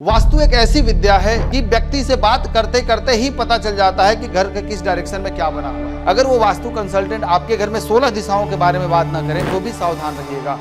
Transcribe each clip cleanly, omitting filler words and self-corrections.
वास्तु एक ऐसी विद्या है कि व्यक्ति से बात करते करते ही पता चल जाता है कि घर के किस डायरेक्शन में क्या बना हुआ है। अगर वो वास्तु कंसल्टेंट आपके घर में 16 दिशाओं के बारे में बात ना करें तो भी सावधान रहिएगा।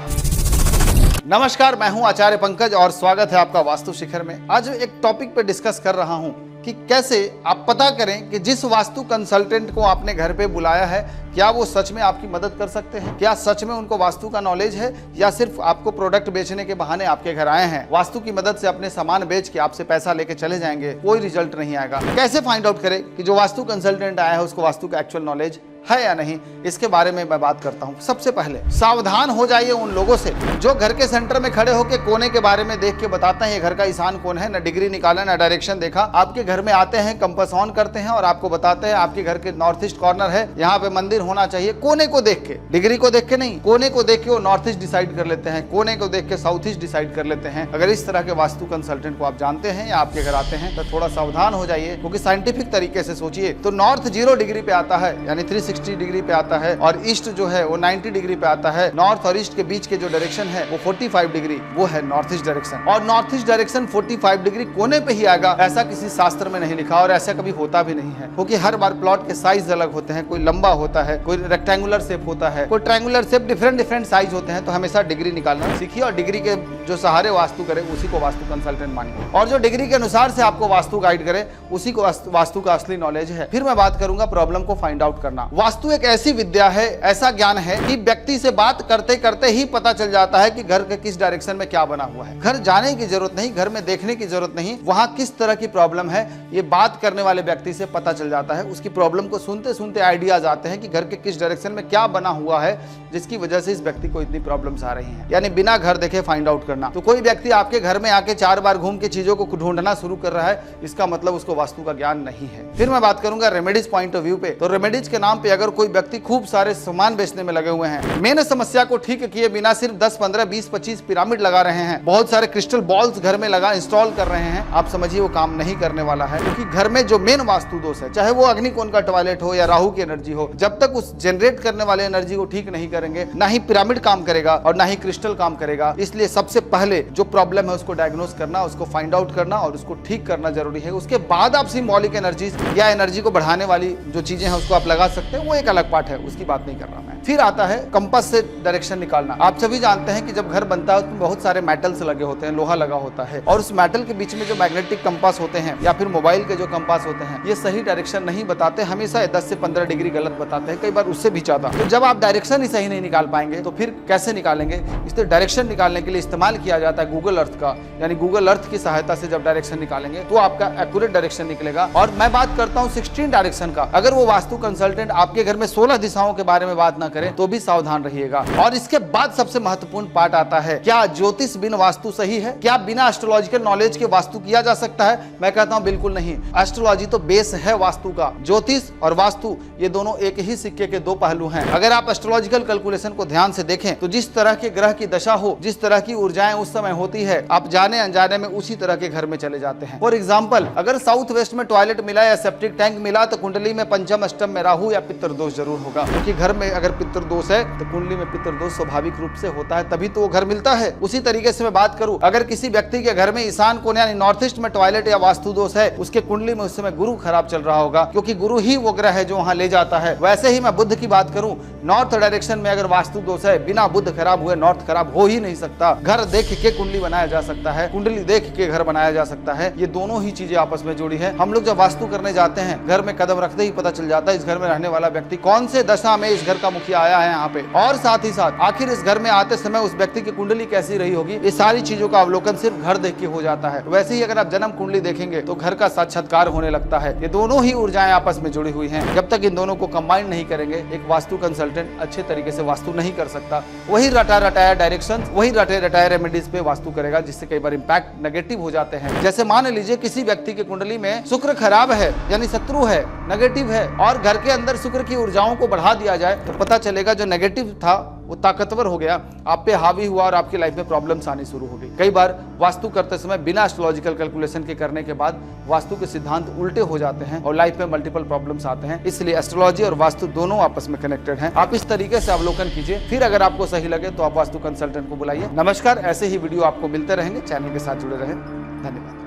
नमस्कार, मैं हूं आचार्य पंकज और स्वागत है आपका वास्तु शिखर में। आज एक टॉपिक पे डिस्कस कर रहा हूं कि कैसे आप पता करें कि जिस वास्तु कंसल्टेंट को आपने घर पे बुलाया है क्या वो सच में आपकी मदद कर सकते हैं, क्या सच में उनको वास्तु का नॉलेज है या सिर्फ आपको प्रोडक्ट बेचने के बहाने आपके घर आए हैं, वास्तु की मदद से अपने सामान बेच के आपसे पैसा लेके चले जाएंगे, कोई रिजल्ट नहीं आएगा। कैसे फाइंड आउट करें कि जो वास्तु कंसल्टेंट आया है उसको वास्तु का एक्चुअल नॉलेज है या नहीं, इसके बारे में मैं बात करता हूं। सबसे पहले सावधान हो जाइए उन लोगों से जो घर के सेंटर में खड़े होकर कोने के बारे में देख के बताते हैं ये घर का ईशान कौन है, ना डिग्री निकाला ना डायरेक्शन देखा। आपके घर में आते हैं, कंपास ऑन करते हैं और आपको बताते हैं आपके घर के नॉर्थ ईस्ट कॉर्नर है, यहाँ पे मंदिर होना चाहिए। कोने को देख के, डिग्री को देख के नहीं, कोने को देख के वो नॉर्थ ईस्ट डिसाइड कर लेते हैं, कोने को देख के साउथ ईस्ट डिसाइड कर लेते हैं। अगर इस तरह के वास्तु कंसल्टेंट को आप जानते हैं या आपके घर आते हैं तो थोड़ा सावधान हो जाइए, क्योंकि साइंटिफिक तरीके से सोचिए तो नॉर्थ 0 डिग्री पे आता है, यानी 360 डिग्री पे आता है, और ईस्ट जो है वो 90 डिग्री पे आता है। नॉर्थ और ईस्ट के बीच के जो डायरेक्शन है वो 45 डिग्री, वो है नॉर्थ ईस्ट डायरेक्शन। और नॉर्थ ईस्ट डायरेक्शन 45 डिग्री कोने पे ही आएगा, ऐसा किसी शास्त्र में नहीं लिखा और ऐसा कभी होता भी नहीं है, क्योंकि हर बार प्लॉट के साइज अलग होते हैं। कोई लंबा होता है, कोई रेक्टेंगुलर शेप होता है, कोई ट्रायंगुलर शेप, डिफरेंट साइज होते हैं। तो हमेशा डिग्री निकालना सीखिए और डिग्री के जो सहारे वास्तु करे उसी को वास्तु कंसल्टेंट मानिए, और जो डिग्री के अनुसार से आपको वास्तु गाइड करे उसी को वास्तु का असली नॉलेज है। फिर मैं बात करूंगा प्रॉब्लम को फाइंड आउट करना। वास्तु एक ऐसी विद्या है, ऐसा ज्ञान है कि व्यक्ति से बात करते करते ही पता चल जाता है कि घर के किस डायरेक्शन में क्या बना हुआ है। घर जाने की जरूरत नहीं, घर में देखने की जरूरत नहीं, वहां किस तरह की प्रॉब्लम है ये बात करने वाले व्यक्ति से पता चल जाता है। उसकी प्रॉब्लम को सुनते सुनते आइडियाज आते हैं कि घर के किस डायरेक्शन में क्या बना हुआ है जिसकी वजह से इस व्यक्ति को इतनी प्रॉब्लम्स आ रही हैं। यानी बिना घर देखे फाइंड आउट करना। तो कोई व्यक्ति आपके घर में आके 4 बार घूम के चीजों को ढूंढना शुरू कर रहा है, इसका मतलब उसको वास्तु का ज्ञान नहीं है। फिर मैं बात करूंगा रेमेडीज पॉइंट ऑफ व्यू पे। तो रेमेडीज के नाम पे अगर कोई व्यक्ति खूब सारे सामान बेचने में लगे हुए हैं, मेन समस्या को ठीक किए बिना सिर्फ 10, 15, 20, 25 पिरामिड लगा रहे हैं, बहुत सारे क्रिस्टल बॉल्स घर में लगा इंस्टॉल कर रहे हैं, आप समझिए वो काम नहीं करने वाला है। क्योंकि घर में जो मेन वास्तु दोष है, चाहे वो अग्निकोण का टॉयलेट हो या राहु की एनर्जी हो, जब तक उस जनरेट करने वाले एनर्जी को ठीक नहीं करेंगे, ना ही पिरामिड काम करेगा और ना ही क्रिस्टल काम करेगा। इसलिए सबसे पहले जो प्रॉब्लम है उसको डायग्नोस करना, उसको फाइंड आउट करना और उसको ठीक करना जरूरी है। उसके बाद आप सिंबॉलिक एनर्जी या एनर्जी को बढ़ाने वाली जो चीजें हैं उसको आप लगा सकते हैं, वो एक अलग पार्ट है, उसकी बात नहीं कर रहा मैं। फिर आता है कंपास से डायरेक्शन निकालना। आप सभी जानते हैं कि जब घर बनता है उसमें बहुत सारे मेटल्स लगे होते हैं, लोहा लगा होता है, और उस मेटल के बीच में जो मैग्नेटिक कंपास होते हैं या फिर मोबाइल के जो कंपास होते हैं, ये सही डायरेक्शन नहीं बताते, हमेशा 10 से 15 डिग्री गलत बताते हैं, कई बार उससे भी ज्यादा। तो जब आप डायरेक्शन ही सही नहीं निकाल पाएंगे तो फिर कैसे निकालेंगे? इसलिए डायरेक्शन निकालने के लिए इस्तेमाल किया जाता है गूगल अर्थ का, यानी गूगल अर्थ की सहायता से जब डायरेक्शन निकालेंगे तो आपका एक्यूरेट डायरेक्शन निकलेगा। और मैं बात करता हूँ 16 डायरेक्शन का। अगर वो वास्तु कंसल्टेंट आपके घर में 16 दिशाओं के बारे में बात ना करें तो भी सावधान रहिएगा। और इसके बाद सबसे महत्वपूर्ण पार्ट आता है, क्या ज्योतिष बिना वास्तु सही है? क्या बिना एस्ट्रोलॉजिकल नॉलेज के वास्तु किया जा सकता है? मैं कहता हूं बिल्कुल नहीं। एस्ट्रोलॉजी तो बेस है वास्तु का। ज्योतिष और वास्तु ये दोनों एक ही सिक्के के 2 पहलू हैं। अगर आप एस्ट्रोलॉजिकल कैलकुलेशन को ध्यान से देखें तो जिस तरह के ग्रह की दशा हो, जिस तरह की ऊर्जाएं उस समय होती है, आप जाने अनजाने में उसी तरह के घर में चले जाते हैं। फॉर एग्जाम्पल, अगर साउथ वेस्ट में टॉयलेट मिला या सेप्टिक टैंक मिला तो कुंडली में पंचम अष्टम में राहु या पितृ दोष जरूर होगा, क्योंकि घर में अगर पितृ दोष है तो कुंडली में पितृ दोष स्वाभाविक रूप से होता है, तभी तो वो घर मिलता है। उसी तरीके से मैं बात करूं, अगर किसी व्यक्ति के घर में ईशान कोण यानी नॉर्थ ईस्ट में टॉयलेट या वास्तु दोष है, उसके कुंडली में उस समय गुरु खराब चल रहा होगा, क्योंकि गुरु ही वो ग्रह है जो वहां ले जाता है। वैसे ही मैं बुध की बात करूं, नॉर्थ डायरेक्शन में अगर वास्तु दोष है, बिना बुध खराब हुए नॉर्थ खराब हो ही नहीं सकता। घर देख के कुंडली बनाया जा सकता है, कुंडली देख के घर बनाया जा सकता है। ये दोनों ही चीजें आपस में जुड़ी है। हम लोग जब वास्तु करने जाते हैं, घर में कदम रखते ही पता चल जाता है इस घर में रहने वाला व्यक्ति कौन से दशा में इस घर का मुखिया आया है यहाँ पे, और साथ ही साथ आखिर इस घर में आते समय उस व्यक्ति की कुंडली कैसी रही होगी। ये सारी चीजों का अवलोकन सिर्फ घर देख के हो जाता है। वैसे ही अगर आप जन्म कुंडली देखेंगे तो घर का साक्षात्कार होने लगता है। ये दोनों ही ऊर्जाएं आपस में जुड़ी हुई हैं। जब तक इन दोनों को कंबाइन नहीं करेंगे, एक वास्तु कंसल्टेंट अच्छे तरीके से वास्तु नहीं कर सकता। वही रटा रटाया डायरेक्शन, वही रटे रटाया रेमेडीज पे वास्तु करेगा, जिससे कई बार इंपैक्ट नेगेटिव हो जाते हैं। जैसे मान लीजिए किसी व्यक्ति की कुंडली में शुक्र खराब है, यानी शत्रु है, नेगेटिव है, और घर के अंदर शुक्र की ऊर्जाओं को बढ़ा दिया जाए तो पता चलेगा जो नेगेटिव था वो ताकतवर हो गया, आप पे हावी हुआ और आपकी लाइफ में प्रॉब्लम्स आनी शुरू हो गई। कई बार वास्तु करते समय बिना एस्ट्रोलॉजिकल कैलकुलेशन के करने के बाद वास्तु के सिद्धांत उल्टे हो जाते हैं और लाइफ में मल्टीपल प्रॉब्लम्स आते हैं। इसलिए एस्ट्रोलॉजी और वास्तु दोनों आपस में कनेक्टेड हैं। आप इस तरीके से अवलोकन कीजिए, फिर अगर आपको सही लगे तो आप वास्तु कंसल्टेंट को बुलाइए। नमस्कार, ऐसे ही वीडियो आपको मिलते रहेंगे। चैनल के साथ जुड़े रहें। धन्यवाद।